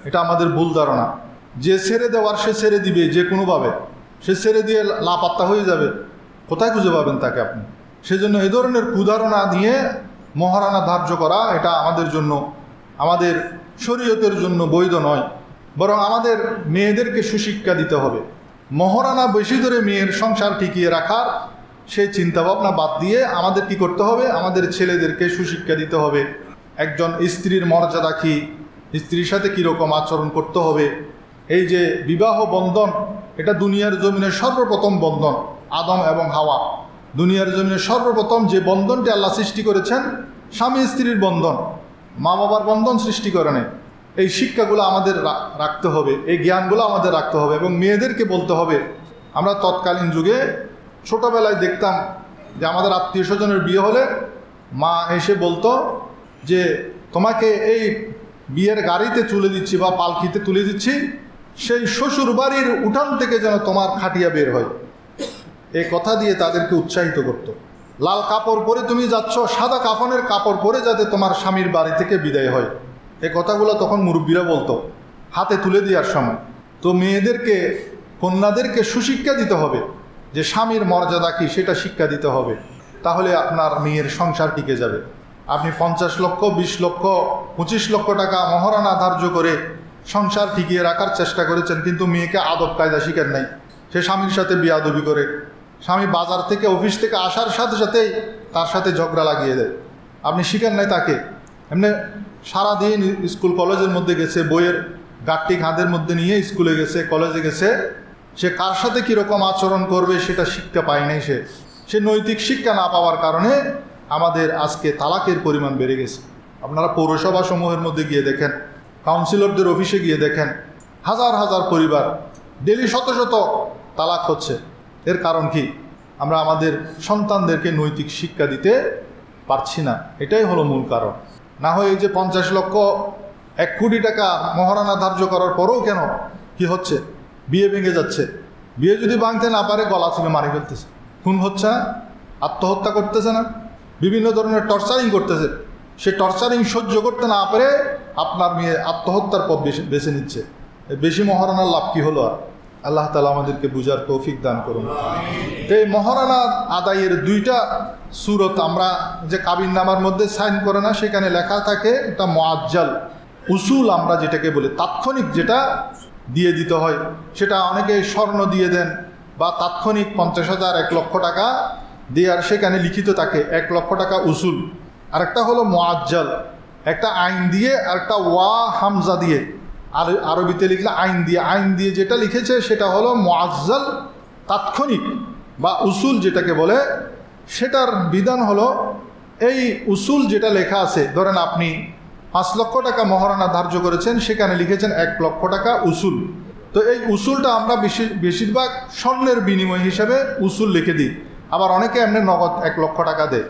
এটা আমাদের ভুল ধারণা। যে ছেড়ে দেওয়ার সে ছেড়ে দিবে যে কোনোভাবে, সে ছেড়ে দিয়ে লাপাত্তা হয়ে যাবে, কোথায় খুঁজে পাবেন তাকে আপনি? সেজন্য এই ধরনের কুধারণা নিয়ে মহারানা ধার্য করা এটা আমাদের জন্য, আমাদের শরীয়তের জন্য বৈধ নয়। বরং আমাদের মেয়েদেরকে সুশিক্ষা দিতে হবে। মহারানা বেশি ধরে মেয়ের সংসার টিকিয়ে রাখার সেই চিন্তাভাবনা বাদ দিয়ে আমাদের কি করতে হবে, আমাদের ছেলেদেরকে সুশিক্ষা দিতে হবে। একজন স্ত্রীর মর্যাদা কী, স্ত্রীর সাথে কীরকম আচরণ করতে হবে। এই যে বিবাহ বন্ধন, এটা দুনিয়ার জমিনের সর্বপ্রথম বন্ধন, আদম এবং হাওয়া। দুনিয়ার জমিনের সর্বপ্রথম যে বন্ধনটি আল্লাহ সৃষ্টি করেছেন, স্বামী স্ত্রীর বন্ধন, মা বাবার বন্ধন সৃষ্টি করে নেই। এই শিক্ষাগুলো আমাদের রাখতে হবে, এই জ্ঞানগুলো আমাদের রাখতে হবে এবং মেয়েদেরকে বলতে হবে। আমরা তৎকালীন যুগে ছোটোবেলায় দেখতাম যে আমাদের আত্মীয় স্বজনের বিয়ে হলে মা এসে বলতো যে তোমাকে এই বিয়ের গাড়িতে তুলে দিচ্ছি বা পালকিতে তুলে দিচ্ছি, সেই শ্বশুর বাড়ির উঠান থেকে যেন তোমার খাটিয়া বের হয়। এই কথা দিয়ে তাদেরকে উৎসাহিত করত। লাল কাপড় পরে তুমি যাচ্ছ, সাদা কাফনের কাপড় পরে যাতে তোমার স্বামীর বাড়ি থেকে বিদায় হয়। এই কথাগুলো তখন মুরব্বীরা বলতো হাতে তুলে দেওয়ার সময়। তো মেয়েদেরকে, কন্যাদেরকে সুশিক্ষা দিতে হবে যে স্বামীর মর্যাদা কী সেটা শিক্ষা দিতে হবে। তাহলে আপনার মেয়ের সংসার টিকে যাবে। আপনি 50 লক্ষ, 20 লক্ষ, 25 লক্ষ টাকা মহারণা ধার্য করে সংসার টিকিয়ে রাখার চেষ্টা করেছেন, কিন্তু মেয়েকে আদব কায়দা শিখেন নাই। সে স্বামীর সাথে বিয়াদবি করে, স্বামী বাজার থেকে অফিস থেকে আসার সাথে সাথেই তার সাথে ঝগড়া লাগিয়ে দেয়। আপনি শিখেন নাই তাকে। এমনি সারাদিন স্কুল কলেজের মধ্যে গেছে, বইয়ের গাঁটটি কাঁধের মধ্যে নিয়ে স্কুলে গেছে, কলেজে গেছে, সে কার সাথে কীরকম আচরণ করবে সেটা শিক্ষা পায় নাই। সে নৈতিক শিক্ষা না পাওয়ার কারণে আমাদের আজকে তালাকের পরিমাণ বেড়ে গেছে। আপনারা পৌরসভা সমূহের মধ্যে গিয়ে দেখেন, কাউন্সিলরদের অফিসে গিয়ে দেখেন, হাজার হাজার পরিবার ডেলি শত শত তালাক হচ্ছে। এর কারণ কি? আমরা আমাদের সন্তানদেরকে নৈতিক শিক্ষা দিতে পারছি না। এটাই হলো মূল কারণ। না হয় এই যে 50 লক্ষ, 1 কোটি টাকা মহারণা ধার্য করার পরেও কেন কি হচ্ছে? বিয়ে ভেঙে যাচ্ছে। বিয়ে যদি ভাঙতে না পারে গলা ছিঁড়ে মারি ফেলতেছে, খুন হচ্ছে না, আত্মহত্যা করতেছে না, বিভিন্ন ধরনের টর্চারিং করতেছে। সে টর্চারিং সহ্য করতে না পারে আপনার মেয়ে আত্মহত্যার পথ বেছে নিচ্ছে। বেশি মহারণার লাভ কী হলো? আর আল্লাহ তাআলা আমাদেরকে বুঝার তৌফিক দান করুন। এই মহারণা আদায়ের 2টা সূরত আমরা যে কাবিননামার মধ্যে সাইন করে না, সেখানে লেখা থাকে এটা মুআজ্জাল উসুল, আমরা যেটাকে বলি তাৎক্ষণিক যেটা দিয়ে দিতে হয়। সেটা অনেকে স্বর্ণ দিয়ে দেন বা তাৎক্ষণিক 50,000, 1 লক্ষ টাকা দিয়ে, আর সেখানে লিখিত থাকে 1 লক্ষ টাকা উসুল। আরেকটা হলো মুআজ্জাল, একটা আইন দিয়ে আর একটা ওয়া হামজা দিয়ে, আর আরবিতে লিখলে আইন দিয়ে যেটা লিখেছে সেটা হলো মুআজ্জাল তাৎক্ষণিক বা উসুল যেটাকে বলে। সেটার বিধান হলো এই উসুল যেটা লেখা আছে, ধরেন আপনি 5 লক্ষ টাকা মহারণা ধার্য করেছেন, সেখানে লিখেছেন 1 লক্ষ টাকা উসুল। তো এই উসুলটা আমরা বেশিরভাগ স্বর্ণের বিনিময় হিসাবে উসুল লিখে দিই। আবার অনেকে এমনি নগদ 1 লক্ষ টাকা দেয়,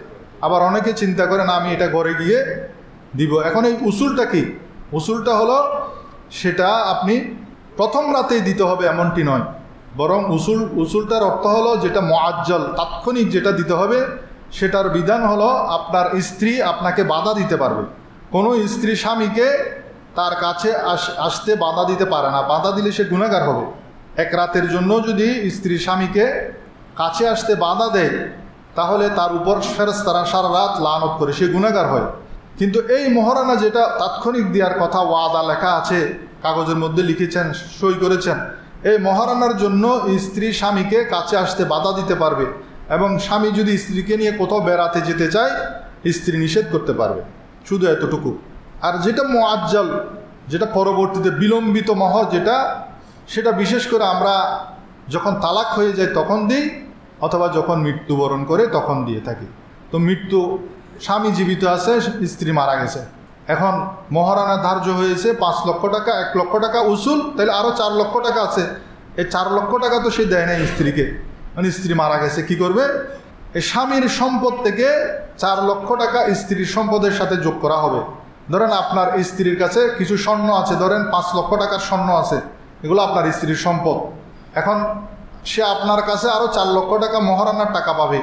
আবার অনেকে চিন্তা করেন আমি এটা ঘরে গিয়ে দিব। এখন এই উসুলটা কি? উসুলটা হলো সেটা আপনি প্রথম রাতেই দিতে হবে এমনটি নয়, বরং উসুলটার অর্থ হলো যেটা মুআজ্জাল তাৎক্ষণিক যেটা দিতে হবে, সেটার বিধান হলো আপনার স্ত্রী আপনাকে বাধা দিতে পারবে। কোনো স্ত্রী স্বামীকে তার কাছে আসতে বাধা দিতে পারে না। বাধা দিলে সে গুনাহগার হবে। 1 রাতের জন্য যদি স্ত্রী স্বামীকে কাছে আসতে বাধা দেয়, তাহলে তার উপর ফেরেশতারা সারা রাত লানত করে, সে গুনাহগার হয়। কিন্তু এই মহারণা যেটা তাৎক্ষণিক দেওয়ার কথা, ওয়াদা লেখা আছে, কাগজের মধ্যে লিখেছেন, সই করেছেন, এই মহারণার জন্য স্ত্রী স্বামীকে কাছে আসতে বাধা দিতে পারবে এবং স্বামী যদি স্ত্রীকে নিয়ে কোথাও বেড়াতে যেতে চায়, স্ত্রী নিষেধ করতে পারবে, শুধু এতটুকু। আর যেটা মুআজ্জাল, যেটা পরবর্তীতে বিলম্বিত মহর, সেটা বিশেষ করে আমরা যখন তালাক হয়ে যায় তখন দিই, অথবা যখন মৃত্যুবরণ করে তখন দিয়ে থাকি। তো স্বামী জীবিত আছে, স্ত্রী মারা গেছে, এখন মহারণা ধার্য হয়েছে 5 লক্ষ টাকা, 1 লক্ষ টাকা উসুল, তাহলে আরও 4 লক্ষ টাকা আছে। এই 4 লক্ষ টাকা তো সে দেয় না স্ত্রীকে, মানে স্ত্রী মারা গেছে, কি করবে? এই স্বামীর সম্পদ থেকে 4 লক্ষ টাকা স্ত্রীর সম্পদের সাথে যোগ করা হবে। ধরেন আপনার স্ত্রীর কাছে কিছু স্বর্ণ আছে, ধরেন 5 লক্ষ টাকার স্বর্ণ আছে, এগুলো আপনার স্ত্রীর সম্পদ। এখন সে আপনার কাছে আরও 4 লক্ষ টাকা মহারণার টাকা পাবে।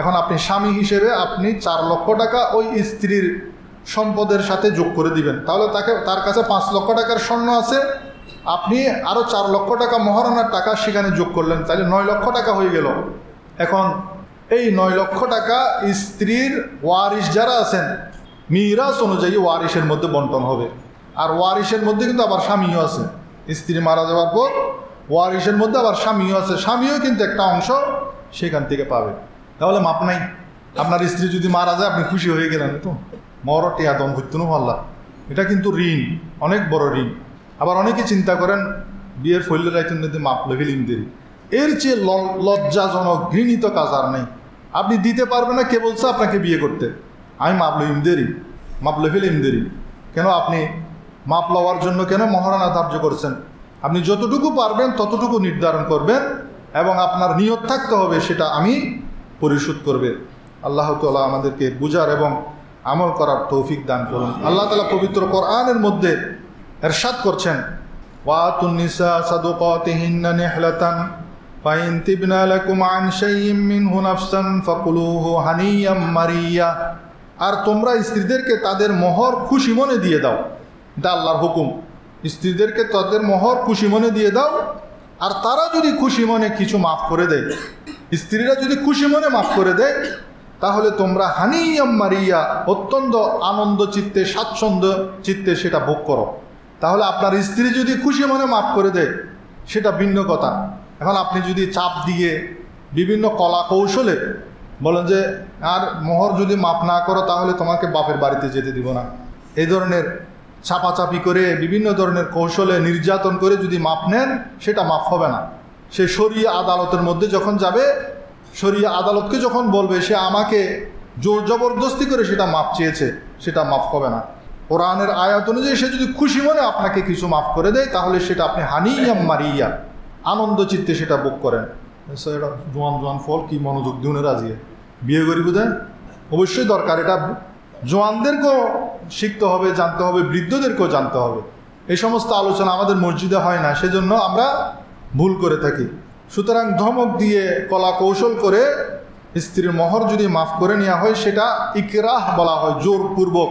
এখন আপনি স্বামী হিসেবে আপনি 4 লক্ষ টাকা ওই স্ত্রীর সম্পদের সাথে যোগ করে দিবেন। তাহলে তার কাছে 5 লক্ষ টাকার স্বর্ণ আছে, আপনি আরও 4 লক্ষ টাকা মহারণার টাকা সেখানে যোগ করলেন, তাহলে 9 লক্ষ টাকা হয়ে গেল। এখন এই 9 লক্ষ টাকা স্ত্রীর ওয়ারিশ যারা আছেন, মিরাস অনুযায়ী ওয়ারিশের মধ্যে বন্টন হবে। আর ওয়ারিশের মধ্যে কিন্তু আবার স্বামীও আছে। স্ত্রী মারা যাওয়ার পর ওয়ারিশের মধ্যে আবার স্বামীও আছে, স্বামীও কিন্তু একটা অংশ সেখান থেকে পাবে। তাহলে মাপ নাই। আপনার স্ত্রী যদি মারা যায়, আপনি খুশি হয়ে গেলেন, তো মরটিয়া দম করতেন ভাল্লা, এটা কিন্তু ঋণ, অনেক বড় ঋণ। আবার অনেকে চিন্তা করেন বিয়ের ফৈলের রাইতুন যদি মাপ লেভেলিং দেরি, এর চেয়ে লজ্জাজনক ঘৃণিত কাজ আর নেই। আপনি দিতে পারবেন না, কে বলছে আপনাকে বিয়ে করতে? আমি মাপ লেভেলিং দেরি কেন? আপনি মাপ লওয়ার জন্য কেন মহারণা ধার্য করছেন? আপনি যতটুকু পারবেন ততটুকু নির্ধারণ করবেন এবং আপনার নিয়ত থাকতে হবে সেটা আমি পরিশোধ করবে। আল্লাহ তাআলা আমাদেরকে বুঝার এবং আমল করার তৌফিক দান করুন। আল্লাহ তাআলা পবিত্র কোরআনের মধ্যে ইরশাদ করছেন, ওয়াতুন নিসা সাদুকাতিহিন্না নিহলাতান ফাইন তিবনা লাকুম আন শাইইম মিনহু নাফসান ফাকুলুহু হানিয়াম মারিয়া। আর তোমরা স্ত্রীদেরকে তাদের মোহর খুশি মনে দিয়ে দাও। এটা আল্লাহর হুকুম। স্ত্রীদেরকে তাদের মোহর খুশি মনে দিয়ে দাও, আর তারা যদি খুশি মনে কিছু মাফ করে দেয়, স্ত্রীরা যদি খুশি মনে মাফ করে দেয়, তাহলে তোমরা হানিয়াম মারিয়া অত্যন্ত আনন্দ চিত্তে স্বাচ্ছন্দ্য চিত্তে সেটা ভোগ করো। তাহলে আপনার স্ত্রী যদি খুশি মনে মাফ করে দেয় সেটা ভিন্ন কথা। এখন আপনি যদি চাপ দিয়ে বিভিন্ন কলা কৌশলে বলেন যে আর মোহর যদি মাফ না করো তাহলে তোমাকে বাপের বাড়িতে যেতে দিব না, এই ধরনের চাপাচাপি করে বিভিন্ন ধরনের কৌশলে নির্যাতন করে যদি মাপ নেন, সেটা মাফ হবে না। সে শরিয়া আদালতের মধ্যে যখন যাবে, শরিয়া আদালতকে যখন বলবে সে আমাকে জোর জবরদস্তি করে সেটা মাপ চেয়েছে, সেটা মাফ হবে না। কোরআনের আয়াত অনুযায়ী সে যদি খুশি মনে আপনাকে কিছু মাফ করে দেয়, তাহলে সেটা আপনি হানিয়াম মারিয়া আনন্দ চিত্তে সেটা ভোগ করেন। এটা জোয়ান ফল কি মনোযোগ দিউন রাজিয়ে বিয়ে করি বোঝেন, অবশ্যই দরকার। এটা জোয়ানদেরকেও শিখতে হবে, জানতে হবে, বৃদ্ধদেরকেও জানতে হবে। এই সমস্ত আলোচনা আমাদের মসজিদে হয় না, সেজন্য আমরা ভুল করে থাকি। সুতরাং ধমক দিয়ে কলা কৌশল করে স্ত্রীর মোহর যদি মাফ করে নেওয়া হয়, সেটা ইকরাহ বলা হয়, জোরপূর্বক।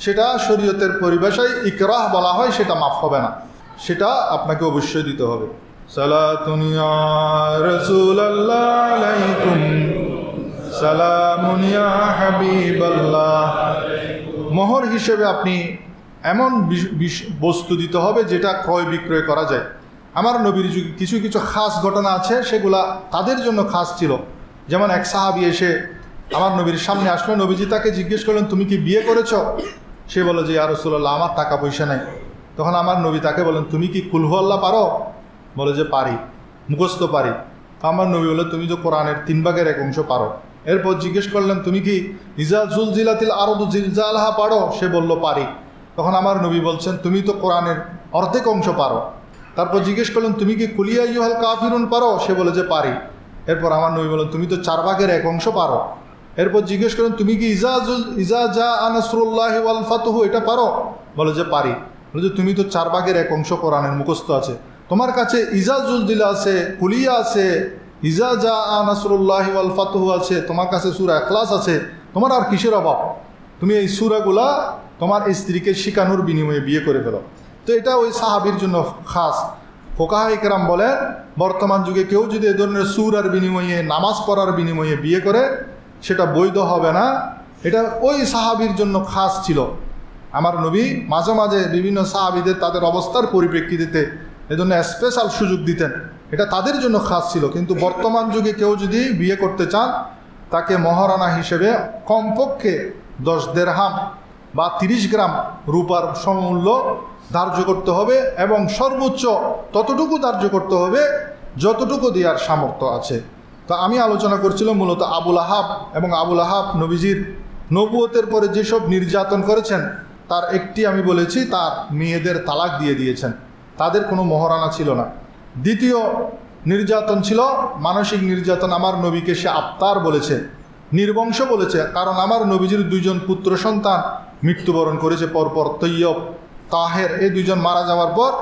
সেটা শরীয়তের পরিভাষায় ইকরাহ বলা হয়, সেটা মাফ হবে না, সেটা আপনাকে অবশ্যই দিতে হবে। সালাতুন ইয়া রাসূলুল্লাহ আলাইকুম সালামুন ইয়া হাবিবাল্লাহ। মোহর হিসেবে আপনি এমন বস্তু দিতে হবে যেটা ক্রয় বিক্রয় করা যায়। আমার নবীর যুগে কিছু কিছু খাস ঘটনা আছে, সেগুলা তাদের জন্য খাস ছিল। যেমন এক সাহাবী এসে আমার নবীর সামনে আসলো, নবীজি তাকে জিজ্ঞেস করলেন, তুমি কি বিয়ে করেছ? সে বলে যে ইয়া রাসূলুল্লাহ, আমার টাকা পয়সা নেই। তখন আমার নবী তাকে বলেন, তুমি কি কুল হুয়াল্লাহ পারো? বলে যে পারি, মুখস্থ পারি। আমার নবী বলে, তুমি তো কোরআনের 3 ভাগের 1 অংশ পারো। এরপর জিজ্ঞেস করলেন, তুমি কি ইজা জুলজিলাতিল আরদু জিলজালাহা পারো? সে বলল পারি। তখন আমার নবী বলছেন, তুমি তো কোরআনের অর্ধেক অংশ পারো। তারপর জিজ্ঞেস করলেন, তুমি কি কুল ইয়া আইয়ুহাল কাফিরুন পারো? সে বলে যে পারি। এরপর আমার নবী বলেন, তুমি তো 4 ভাগের 1 অংশ পারো। এরপর জিজ্ঞেস করলেন, তুমি কি ইজা জা নাসরুল্লাহি ওয়াল ফাতহু এটা পারো? বলে যে পারি। বলে যে তুমি তো 4 ভাগের 1 অংশ কোরআনের মুখস্থ আছে, তোমার কাছে ইজা জুলজিলা আছে, কুলিয়া আছে, ইজা জা নাসরুল্লাহি ওয়াল ফাতহু আছে, তোমার কাছে সূরা ইখলাস আছে, তোমার আর কিসের অভাব? তুমি এই সূরাগুলা তোমার স্ত্রীকে শিখানোর বিনিময়ে বিয়ে করে ফেলো। তো এটা ওই সাহাবীর জন্য খাস। ফুকাহা ইকরাম বলেন, বর্তমান যুগে কেউ যদি এ ধরনের সূরার বিনিময়ে, নামাজ পড়ার বিনিময়ে বিয়ে করে, সেটা বৈধ হবে না। এটা ওই সাহাবীর জন্য খাস ছিল। আমার নবী মাঝে মাঝে বিভিন্ন সাহাবীদের তাদের অবস্থার পরিপ্রেক্ষিতে এজন্য স্পেশাল সুযোগ দিতেন, এটা তাদের জন্য খাস ছিল। কিন্তু বর্তমান যুগে কেউ যদি বিয়ে করতে চান, তাকে মহারানা হিসেবে কমপক্ষে 10 দিরহাম বা 30 গ্রাম রূপার সমমূল্য ধার্য করতে হবে, এবং সর্বোচ্চ ততটুকু ধার্য করতে হবে যতটুকু দেওয়ার সামর্থ্য আছে। তো আমি আলোচনা করছিলাম মূলত আবুল আহাব, এবং আবুল আহাব নবীজির নবুয়তের পরে যেসব নির্যাতন করেছেন, তার একটি আমি বলেছি, তার মেয়েদের তালাক দিয়ে দিয়েছেন, তাদের কোনো মহারানা ছিল না। দ্বিতীয় নির্যাতন ছিল মানসিক নির্যাতন। আমার নবীকে সে আফতার বলেছে, নির্বংশ বলেছে, কারণ আমার নবীজির 2জন পুত্র সন্তান মৃত্যুবরণ করেছে পরপর। তৈয়ব, তাহের, এই 2জন মারা যাওয়ার পর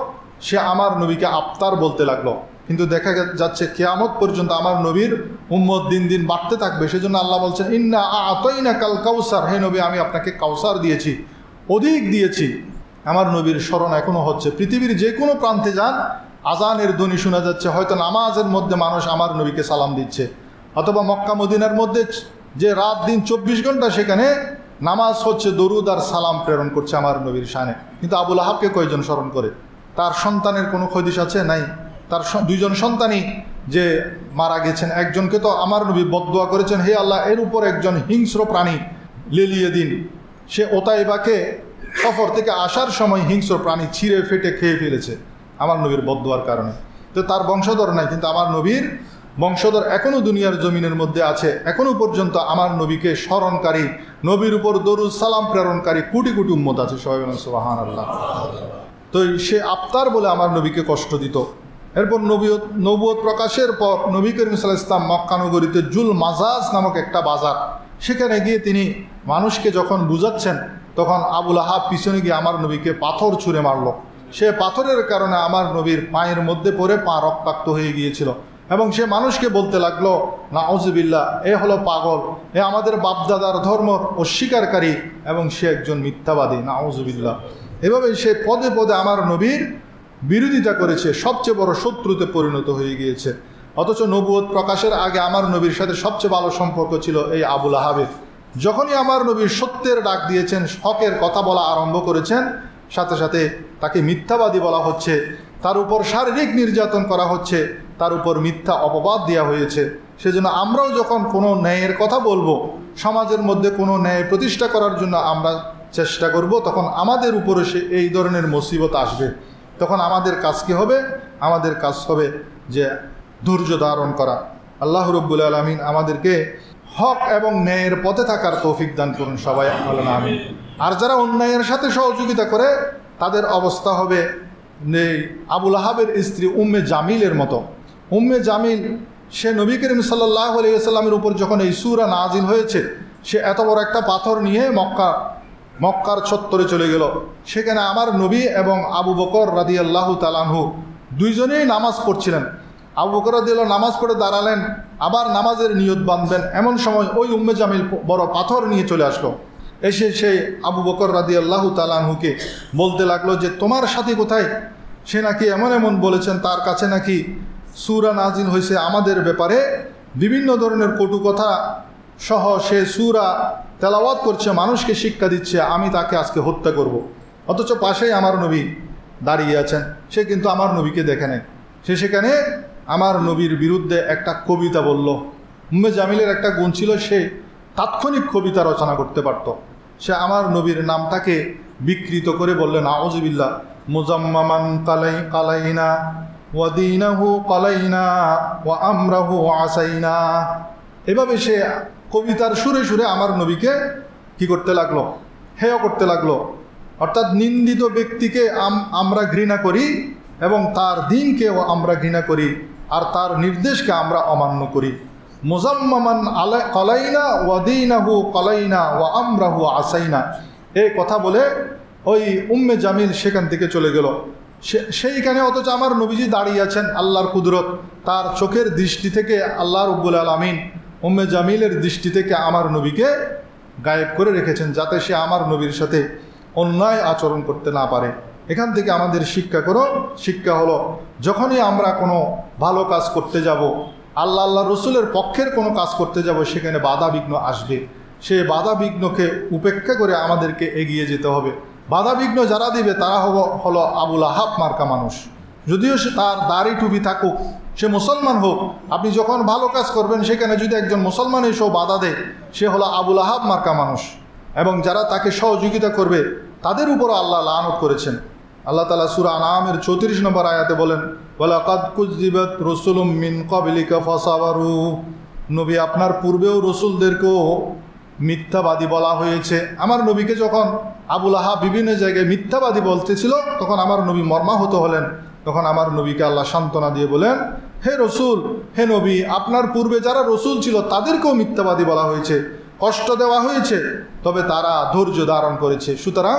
সে আমার নবীকে আফতার বলতে লাগলো। কিন্তু দেখা যাচ্ছে কিয়ামত পর্যন্ত আমার নবীর উম্মত দিন দিন বাড়তে থাকবে। সেজন্য আল্লাহ বলছেন, ইন্না আ'তাইনা কাল কাউসার, হে নবী আমি আপনাকে কাউসার দিয়েছি, অধিক দিয়েছি। আমার নবীর স্মরণ এখনও হচ্ছে। পৃথিবীর যে কোনো প্রান্তে যান, আজানের ধ্বনি শোনা যাচ্ছে, হয়তো নামাজের মধ্যে মানুষ আমার নবীকে সালাম দিচ্ছে, অথবা মক্কা মদিনার মধ্যে যে রাত দিন 24 ঘন্টা সেখানে নামাজ হচ্ছে, দরুদ আর সালাম প্রেরণ করছে আমার নবীর শানে। কিন্তু আবুল আহাবকে কয়জন স্মরণ করে? তার সন্তানের কোনো খদিশ আছে? নাই। তার 2জন সন্তানই যে মারা গেছেন, একজনকে তো আমার নবী বদদুয়া করেছেন, হে আল্লাহ এর উপর একজন হিংস্র প্রাণী লেলিয়ে দিন। সে ওতাইবাকে সফর থেকে আসার সময় হিংস্র প্রাণী ছিঁড়ে ফেটে খেয়ে ফেলেছে আমার নবীর বদদুয়ার কারণে। তো তার বংশধর নাই, কিন্তু আমার নবীর বংশধর এখনও দুনিয়ার জমিনের মধ্যে আছে। এখনও পর্যন্ত আমার নবীকে স্মরণকারী, নবীর উপর দরুদ সালাম প্রেরণকারী কোটি কোটি উম্মত আছে। সবাই বলেন সুবহানাল্লাহ। তো সে আফতার বলে আমার নবীকে কষ্ট দিত। এরপর নবুয়ত প্রকাশের পর নবী করিম সাল্লাল্লাহু আলাইহি ওয়াসাল্লাম মক্কা নগরীতে জুল মাজাজ নামক একটা বাজার, সেখানে গিয়ে তিনি মানুষকে যখন বুঝাচ্ছেন, তখন আবুল আহাব পিছনে গিয়ে আমার নবীকে পাথর ছুঁড়ে মারল। সে পাথরের কারণে আমার নবীর পায়ের মধ্যে পড়ে পা রক্তাক্ত হয়ে গিয়েছিল এবং সে মানুষকে বলতে লাগলো, নাউজুবিল্লাহ, এ হলো পাগল, এ আমাদের বাপদাদার ধর্ম অস্বীকারী এবং সে একজন মিথ্যাবাদী, নাউজুবিল্লাহ। এভাবে সে পদে পদে আমার নবীর বিরোধিতা করেছে, সবচেয়ে বড় শত্রুতে পরিণত হয়ে গিয়েছে। অথচ নবুয়ত প্রকাশের আগে আমার নবীর সাথে সবচেয়ে ভালো সম্পর্ক ছিল এই আবুল আহাবের। যখনই আমার নবীর সত্যের ডাক দিয়েছেন, হকের কথা বলা আরম্ভ করেছেন, সাথে সাথে তাকে মিথ্যাবাদী বলা হচ্ছে, তার উপর শারীরিক নির্যাতন করা হচ্ছে, তার উপর মিথ্যা অপবাদ দেওয়া হয়েছে। সেজন্য আমরাও যখন কোনো ন্যায়ের কথা বলবো, সমাজের মধ্যে কোনো ন্যায় প্রতিষ্ঠা করার জন্য আমরা চেষ্টা করব, তখন আমাদের উপরে সে এই ধরনের মুসিবত আসবে। তখন আমাদের কাজ কী হবে? আমাদের কাজ হবে যে ধৈর্য ধারণ করা। আল্লাহ রাব্বুল আলামিন আমাদেরকে হক এবং ন্যায়ের পথে থাকার তৌফিক দান করুন, সবাই বলেন আমিন। আর যারা অন্যায়ের সাথে সহযোগিতা করে, তাদের অবস্থা হবে আবুল আহাবের স্ত্রী উম্মে জামিলের মতো। উম্মে জামিল, সে নবী করিম সাল্লাল্লাহু আলাইহি ওয়াসাল্লামের উপর যখন এই সূরা নাজিল হয়েছে, সে এত বড় একটা পাথর নিয়ে মক্কার চত্বরে চলে গেল। সেখানে আমার নবী এবং আবু বকর রাদিয়াল্লাহু তাআলা আনহু দুইজনেই নামাজ পড়ছিলেন। আবু বকর রাদিয়াল্লাহু নামাজ পড়ে দাঁড়ালেন, আবার নামাজের নিয়ত বাঁধবেন, এমন সময় ওই উম্মে জামিল বড় পাথর নিয়ে চলে আসলো। এসে সেই আবু বকর রাদিয়াল্লাহু তাআলা আনহুকে বলতে লাগলো যে, তোমার সাথী কোথায়? সে নাকি এমন এমন বলেছেন, তার কাছে নাকি সূরা নাজিল হয়েছে আমাদের ব্যাপারে, বিভিন্ন ধরনের কটু কথা সহ সে সূরা তেলাওয়াত করছে, মানুষকে শিক্ষা দিচ্ছে, আমি তাকে আজকে হত্যা করব। অথচ পাশেই আমার নবী দাঁড়িয়ে আছেন, সে কিন্তু আমার নবীকে দেখে নেয়। সে সেখানে আমার নবীর বিরুদ্ধে একটা কবিতা বলল। উম্মে জামিলের একটা গুণ ছিল, সে তাৎক্ষণিক কবিতা রচনা করতে পারত। সে আমার নবীর নামটাকে বিকৃত করে বললেন, আউযুবিল্লাহ, মুজাম্মামান কালাইনা ওয়া দীনাহু কালাইনা ওয়া আমরাহু আসাইনা। এভাবে সে কবিতার সুরে সুরে আমার নবীকে কি করতে লাগলো? হেয় করতে লাগলো। অর্থাৎ নিন্দিত ব্যক্তিকে আমরা ঘৃণা করি এবং তার দিনকেও আমরা ঘৃণা করি, আর তার নির্দেশকে আমরা অমান্য করি। মুজাম্মামান কালাইনা ওয়া দীনাহু কালাইনা ওয়া আমরাহু আসাইনা। এই কথা বলে ওই উম্মে জামিল সেখান থেকে চলে গেল। সেইখানে অথচ আমার নবীজি দাঁড়িয়ে আছেন। আল্লাহর কুদরত, তার চোখের দৃষ্টি থেকে আল্লাহ রাব্বুল আলামিন উম্মে জামিলের দৃষ্টি থেকে আমার নবীকে গায়েব করে রেখেছেন, যাতে সে আমার নবীর সাথে অন্যায় আচরণ করতে না পারে। এখান থেকে আমাদের শিক্ষা হলো, যখনই আমরা কোনো ভালো কাজ করতে যাব, আল্লাহ রসুলের পক্ষের কোনো কাজ করতে যাব, সেখানে বাধা বিঘ্ন আসবে। সে বাধা বিঘ্নকে উপেক্ষা করে আমাদেরকে এগিয়ে যেতে হবে। বাধা বিঘ্ন যারা দিবে তারা হলো আবুল আহাব মার্কা মানুষ। যদিও সে তার দাড়ি টুপি থাকুক, সে মুসলমান হোক, আপনি যখন ভালো কাজ করবেন সেখানে যদি একজন মুসলমান এসেও বাধা দেয়, সে হলো আবুল আহাব মার্কা মানুষ। এবং যারা তাকে সহযোগিতা করবে তাদের উপরও আল্লাহ লানত করেছেন। আল্লাহ তাআলা সূরা আনআমের 34 নম্বর আয়াতে বলেন, ওয়ালাকাদ কুযযিবাত রুসুলুম মিন ক্বাবলিকা ফাসাবারু। নবী, আপনার পূর্বেও রসুলদেরকেও মিথ্যাবাদী বলা হয়েছে। আমার নবীকে যখন আবুল আহাব বিভিন্ন জায়গায় মিথ্যাবাদী বলতেছিল, তখন আমার নবী মর্মাহত হলেন। তখন আমার নবীকে আল্লাহ সান্ত্বনা দিয়ে বলেন, হে রসুল, হে নবী, আপনার পূর্বে যারা রসুল ছিল তাদেরকেও মিথ্যাবাদী বলা হয়েছে, কষ্ট দেওয়া হয়েছে, তবে তারা ধৈর্য ধারণ করেছে। সুতরাং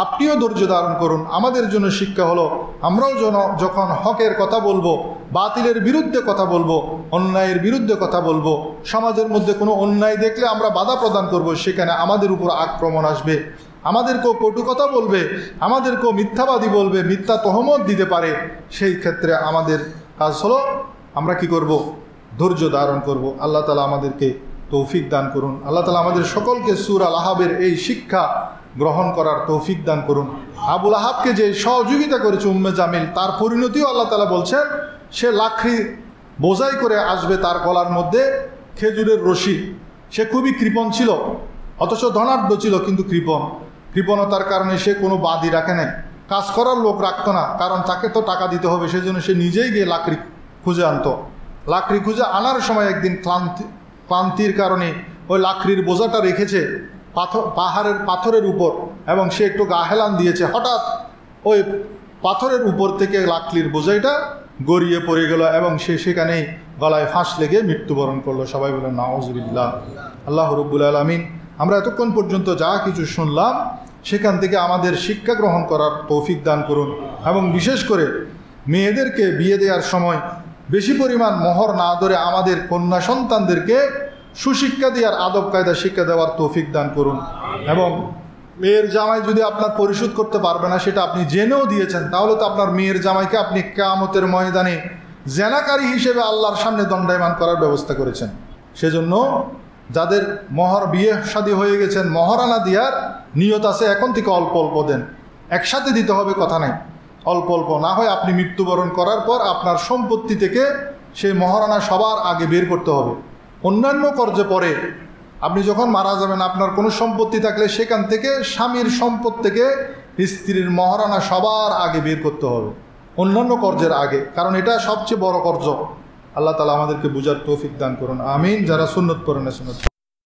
আপনিও ধৈর্য ধারণ করুন। আমাদের জন্য শিক্ষা হলো, আমরাও যখন হকের কথা বলবো, বাতিলের বিরুদ্ধে কথা বলবো, অন্যায়ের বিরুদ্ধে কথা বলবো, সমাজের মধ্যে কোনো অন্যায় দেখলে আমরা বাধা প্রদান করব, সেখানে আমাদের উপর আক্রমণ আসবে, আমাদেরকেও কটু কথা বলবে, আমাদেরকেও মিথ্যাবাদী বলবে, মিথ্যা তহমত দিতে পারে। সেই ক্ষেত্রে আমাদের কাজ হলো, আমরা কি করব? ধৈর্য ধারণ করব। আল্লাহ তাআলা আমাদেরকে তৌফিক দান করুন। আল্লাহ তাআলা আমাদের সকলকে সূরা আল আহাবের এই শিক্ষা গ্রহণ করার তৌফিক দান করুন। আবুল আহাবকে যে সহযোগিতা করেছে উম্মে জামিল, তার পরিণতিও আল্লাহ তাআলা বলছেন, সে লাকড়ি বোঝাই করে আসবে, তার গলার মধ্যে খেজুরের রশি। সে খুবই কৃপণ ছিল, অথচ ধনাঢ্য ছিল কিন্তু কৃপণ। কৃপণতার কারণে সে কোনো বাদই রাখে নাই, কাজ করার লোক রাখতো না, কারণ তাকে তো টাকা দিতে হবে, সেজন্য সে নিজেই গিয়ে লাকড়ি খুঁজে আনতো। লাকড়ি খুঁজে আনার সময় একদিন ক্লান্তির কারণে ওই লাকড়ির বোঝাটা রেখেছে পাথরের উপর, এবং সে একটু গা হেলান দিয়েছে, হঠাৎ ওই পাথরের উপর থেকে লাকড়ির বোঝাইটা গড়িয়ে পড়ে গেল এবং সে সেখানেই গলায় ফাঁস লেগে মৃত্যুবরণ করলো। সবাই বলেন নাউজুবিল্লাহ। আল্লাহ রব্বুল আলামিন আমরা এতক্ষণ পর্যন্ত যা কিছু শুনলাম সেখান থেকে আমাদের শিক্ষা গ্রহণ করার তৌফিক দান করুন, এবং বিশেষ করে মেয়েদেরকে বিয়ে দেওয়ার সময় বেশি পরিমাণ মোহর না ধরে আমাদের কন্যা সন্তানদেরকে সুশিক্ষা দেওয়ার আদব কায়দা শিক্ষা দেওয়ার তৌফিক দান করুন। এবং মেয়ের জামাই যদি আপনার পরিশোধ করতে পারবে না, সেটা আপনি জেনেও দিয়েছেন, তাহলে তো আপনার মেয়ের জামাইকে আপনি কিয়ামতের ময়দানে জেনাকারী হিসেবে আল্লাহর সামনে দণ্ডায়মান করার ব্যবস্থা করেছেন। সেজন্য যাদের বিয়ে শাদী হয়ে গেছেন, মহারানা দেওয়ার নিয়ত আছে, এখন থেকে অল্প অল্প দেন, একসাথে দিতে হবে কথা নাই, অল্প অল্প, না হয় আপনি মৃত্যুবরণ করার পর আপনার সম্পত্তি থেকে সেই মহারানা সবার আগে বের করতে হবে। অন্যান্য কর্জে পরে আপনি যখন মারা যাবেন, আপনার কোনো সম্পত্তি থাকলে সেখান থেকে স্বামীর সম্পদ থেকে স্ত্রীর মহারানা সবার আগে বের করতে হবে, অন্যান্য কর্জের আগে, কারণ এটা সবচেয়ে বড় কর্জ। আল্লাহ তাআলা আমাদেরকে বুঝার তৌফিক দান করুন, আমিন। যারা সুন্নত পড়েন সুন্নত